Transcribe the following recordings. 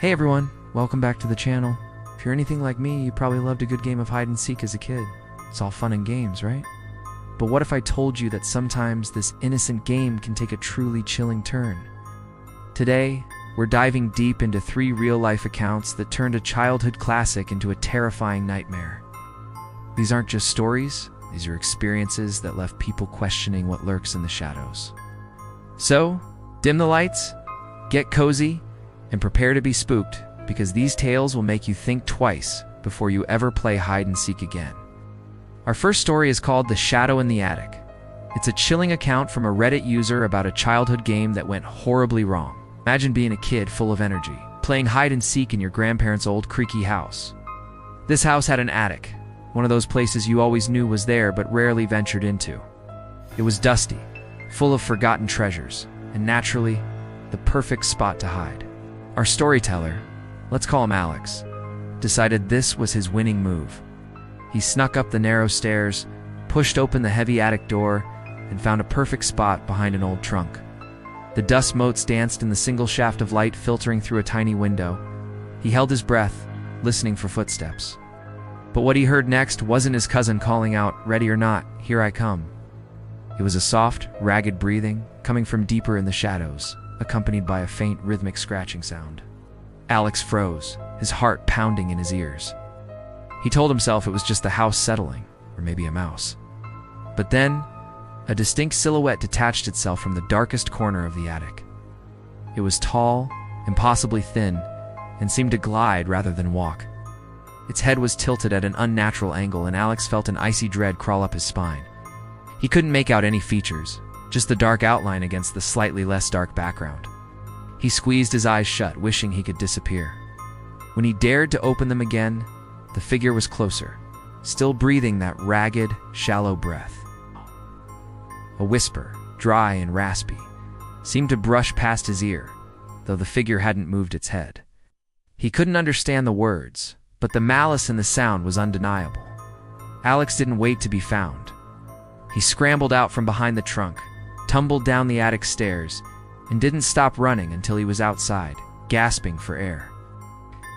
Hey everyone, welcome back to the channel. If you're anything like me, you probably loved a good game of hide and seek as a kid. It's all fun and games, right? But what if I told you that sometimes this innocent game can take a truly chilling turn? Today, we're diving deep into 3 real-life accounts that turned a childhood classic into a terrifying nightmare. These aren't just stories, these are experiences that left people questioning what lurks in the shadows. So, dim the lights, get cozy, and prepare to be spooked, because these tales will make you think twice before you ever play hide and seek again. Our first story is called The Shadow in the Attic. It's a chilling account from a Reddit user about a childhood game that went horribly wrong. Imagine being a kid full of energy, playing hide and seek in your grandparents' old creaky house. This house had an attic, one of those places you always knew was there but rarely ventured into. It was dusty, full of forgotten treasures, and naturally, the perfect spot to hide. Our storyteller, let's call him Alex, decided this was his winning move. He snuck up the narrow stairs, pushed open the heavy attic door, and found a perfect spot behind an old trunk. The dust motes danced in the single shaft of light filtering through a tiny window. He held his breath, listening for footsteps. But what he heard next wasn't his cousin calling out, "Ready or not, here I come." It was a soft, ragged breathing coming from deeper in the shadows, accompanied by a faint rhythmic scratching sound. Alex froze, his heart pounding in his ears. He told himself it was just the house settling, or maybe a mouse. But then, a distinct silhouette detached itself from the darkest corner of the attic. It was tall, impossibly thin, and seemed to glide rather than walk. Its head was tilted at an unnatural angle, and Alex felt an icy dread crawl up his spine. He couldn't make out any features, just the dark outline against the slightly less dark background. He squeezed his eyes shut, wishing he could disappear. When he dared to open them again, the figure was closer, still breathing that ragged, shallow breath. A whisper, dry and raspy, seemed to brush past his ear, though the figure hadn't moved its head. He couldn't understand the words, but the malice in the sound was undeniable. Alex didn't wait to be found. He scrambled out from behind the trunk, tumbled down the attic stairs, and didn't stop running until he was outside, gasping for air.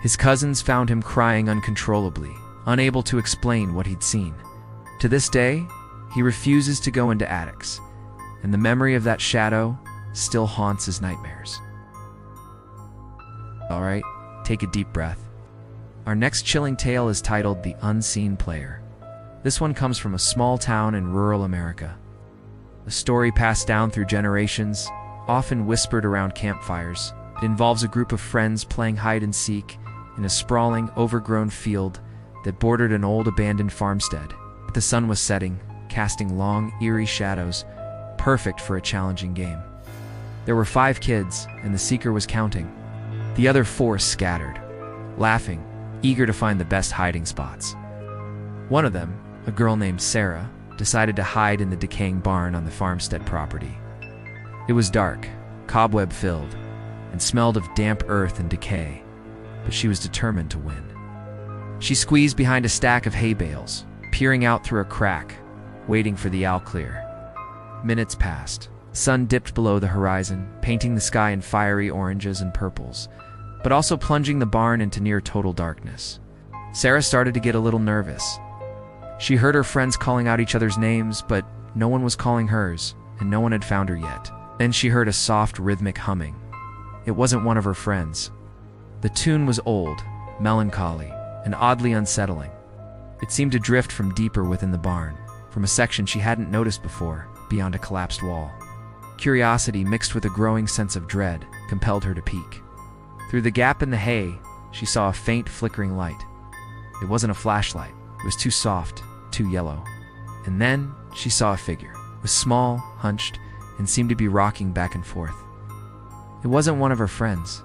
His cousins found him crying uncontrollably, unable to explain what he'd seen. To this day, he refuses to go into attics, and the memory of that shadow still haunts his nightmares. Alright, take a deep breath. Our next chilling tale is titled The Unseen Player. This one comes from a small town in rural America. A story passed down through generations, often whispered around campfires. It involves a group of friends playing hide and seek in a sprawling, overgrown field that bordered an old abandoned farmstead. The sun was setting, casting long, eerie shadows, perfect for a challenging game. There were 5 kids, and the seeker was counting. The other 4 scattered, laughing, eager to find the best hiding spots. One of them, a girl named Sarah, decided to hide in the decaying barn on the farmstead property. It was dark, cobweb-filled, and smelled of damp earth and decay, but she was determined to win. She squeezed behind a stack of hay bales, peering out through a crack, waiting for the all clear. Minutes passed. The sun dipped below the horizon, painting the sky in fiery oranges and purples, but also plunging the barn into near total darkness. Sarah started to get a little nervous. She heard her friends calling out each other's names, but no one was calling hers, and no one had found her yet. Then she heard a soft, rhythmic humming. It wasn't one of her friends. The tune was old, melancholy, and oddly unsettling. It seemed to drift from deeper within the barn, from a section she hadn't noticed before, beyond a collapsed wall. Curiosity mixed with a growing sense of dread compelled her to peek. Through the gap in the hay, she saw a faint, flickering light. It wasn't a flashlight. It was too soft, too yellow. And then she saw a figure. It was small, hunched, and seemed to be rocking back and forth. It wasn't one of her friends.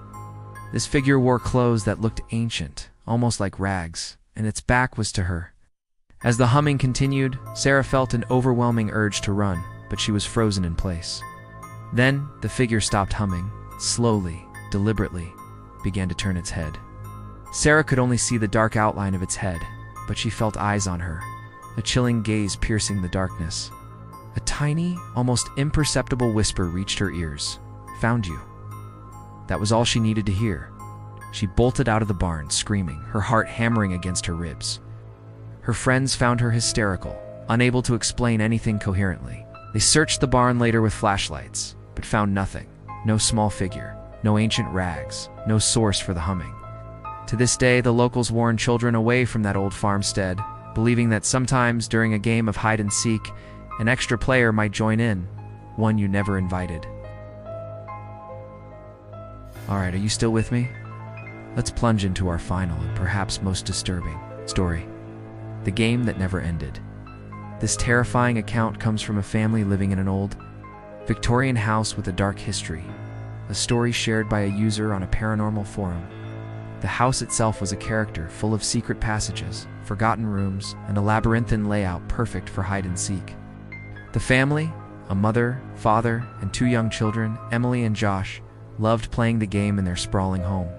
This figure wore clothes that looked ancient, almost like rags, and its back was to her. As the humming continued, Sarah felt an overwhelming urge to run, but she was frozen in place. Then, the figure stopped humming, slowly, deliberately, began to turn its head. Sarah could only see the dark outline of its head, but she felt eyes on her, a chilling gaze piercing the darkness. A tiny, almost imperceptible whisper reached her ears. "Found you." That was all she needed to hear. She bolted out of the barn, screaming, her heart hammering against her ribs. Her friends found her hysterical, unable to explain anything coherently. They searched the barn later with flashlights, but found nothing. No small figure, no ancient rags, no source for the humming. To this day, the locals warn children away from that old farmstead, believing that sometimes during a game of hide-and-seek, an extra player might join in, one you never invited. Alright, are you still with me? Let's plunge into our final and perhaps most disturbing story. The game that never ended. This terrifying account comes from a family living in an old Victorian house with a dark history, a story shared by a user on a paranormal forum. The house itself was a character full of secret passages, forgotten rooms, and a labyrinthine layout perfect for hide-and-seek. The family, a mother, father, and 2 young children, Emily and Josh, loved playing the game in their sprawling home.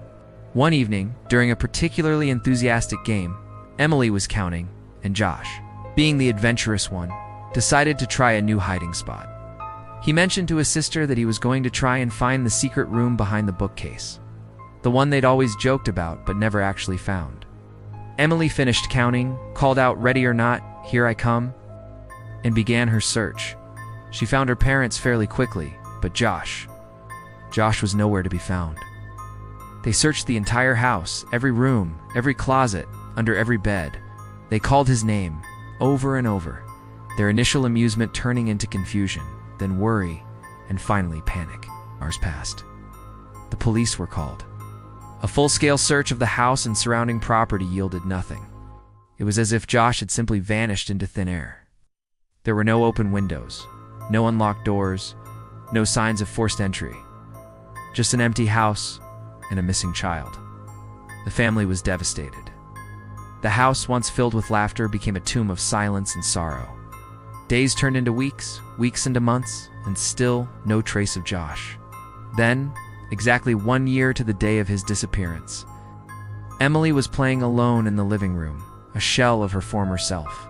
One evening, during a particularly enthusiastic game, Emily was counting, and Josh, being the adventurous one, decided to try a new hiding spot. He mentioned to his sister that he was going to try and find the secret room behind the bookcase, the one they'd always joked about but never actually found. Emily finished counting, called out, "Ready or not, here I come," and began her search. She found her parents fairly quickly, but Josh was nowhere to be found. They searched the entire house, every room, every closet, under every bed. They called his name, over and over, their initial amusement turning into confusion, then worry, and finally panic. Hours passed. The police were called. A full-scale search of the house and surrounding property yielded nothing. It was as if Josh had simply vanished into thin air. There were no open windows, no unlocked doors, no signs of forced entry. Just an empty house and a missing child. The family was devastated. The house, once filled with laughter, became a tomb of silence and sorrow. Days turned into weeks, weeks into months, and still no trace of Josh. Then, exactly 1 year to the day of his disappearance, Emily was playing alone in the living room, a shell of her former self.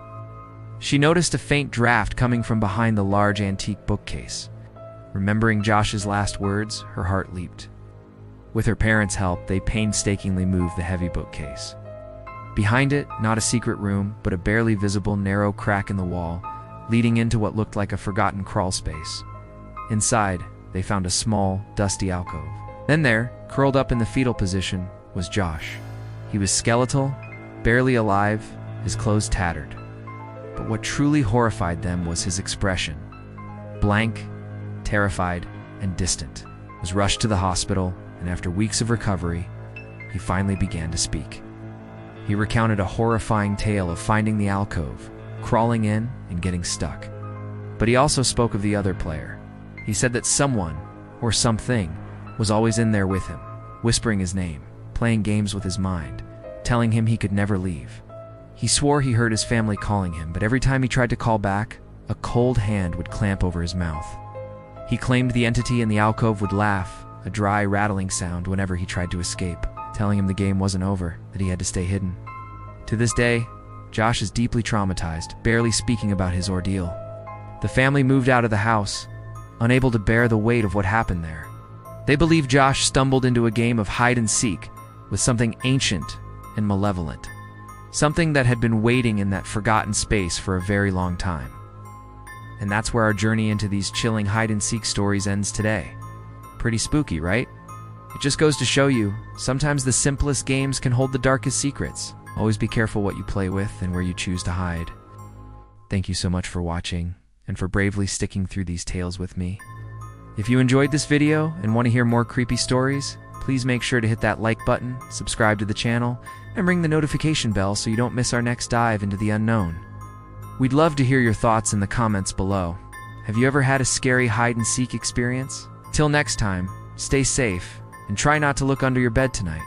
She noticed a faint draft coming from behind the large antique bookcase. Remembering Josh's last words, her heart leaped. With her parents' help, they painstakingly moved the heavy bookcase. Behind it, not a secret room, but a barely visible narrow crack in the wall, leading into what looked like a forgotten crawl space. Inside, they found a small, dusty alcove. Then there, curled up in the fetal position, was Josh. He was skeletal, barely alive, his clothes tattered. But what truly horrified them was his expression. Blank, terrified, and distant. He was rushed to the hospital, and after weeks of recovery, he finally began to speak. He recounted a horrifying tale of finding the alcove, crawling in, and getting stuck. But he also spoke of the other player. He said that someone, or something, was always in there with him, whispering his name, playing games with his mind, telling him he could never leave. He swore he heard his family calling him, but every time he tried to call back, a cold hand would clamp over his mouth. He claimed the entity in the alcove would laugh, a dry, rattling sound whenever he tried to escape, telling him the game wasn't over, that he had to stay hidden. To this day, Josh is deeply traumatized, barely speaking about his ordeal. The family moved out of the house, unable to bear the weight of what happened there. They believe Josh stumbled into a game of hide-and-seek with something ancient and malevolent, something that had been waiting in that forgotten space for a very long time. And that's where our journey into these chilling hide-and-seek stories ends today. Pretty spooky, right? It just goes to show you, sometimes the simplest games can hold the darkest secrets. Always be careful what you play with and where you choose to hide. Thank you so much for watching, and for bravely sticking through these tales with me. If you enjoyed this video and want to hear more creepy stories, please make sure to hit that like button, subscribe to the channel, and ring the notification bell so you don't miss our next dive into the unknown. We'd love to hear your thoughts in the comments below. Have you ever had a scary hide-and-seek experience? Till next time, stay safe, and try not to look under your bed tonight.